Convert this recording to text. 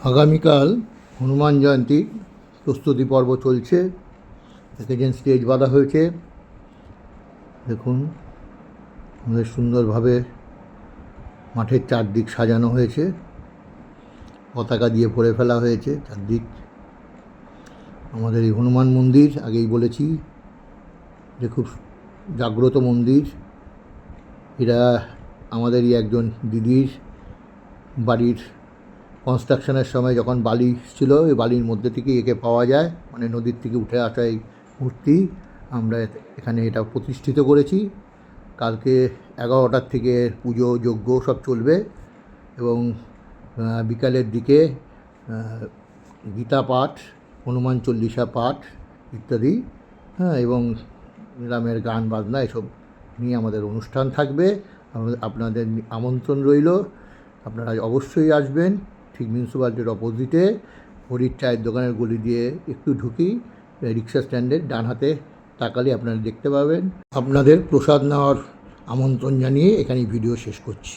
আগামীকাল হনুমান জয়ন্তীর প্রস্তুতি পর্ব চলছে। দেখেছেন স্টেজ বাঁধা হয়েছে, দেখুন আমাদের সুন্দরভাবে মাঠের চারদিক সাজানো হয়েছে, পতাকা দিয়ে ভরে ফেলা হয়েছে চারদিক। আমাদের এই হনুমান মন্দির আগেই বলেছি যে খুব জাগ্রত মন্দির। এরা আমাদেরই একজন দিদির বাড়ির কনস্ট্রাকশনের সময় যখন বালি ছিল, এই বালির মধ্যে থেকে একে পাওয়া যায়, মানে নদীর থেকে উঠে আসা এই মূর্তি। আমরা এখানে এটা প্রতিষ্ঠিত করেছি। কালকে 11টার থেকে পুজো যজ্ঞ সব চলবে এবং বিকালের দিকে গীতা পাঠ, হনুমান চল্লিশা পাঠ ইত্যাদি, এবং গ্রামের গান বাজনা এসব নিয়ে আমাদের অনুষ্ঠান থাকবে। আপনাদের আমন্ত্রণ রইল, আপনারা অবশ্যই আসবেন। ঠিক মিউনিসিপ্যালিটির অপোজিটে হরির চায়ের দোকানের গলি দিয়ে একটু ঢুকি, রিক্সা স্ট্যান্ডের ডান হাতে তাকালে আপনারা দেখতে পাবেন। আপনাদের প্রসাদ নেওয়ার আমন্ত্রণ জানিয়ে এখানেই ভিডিও শেষ করছি।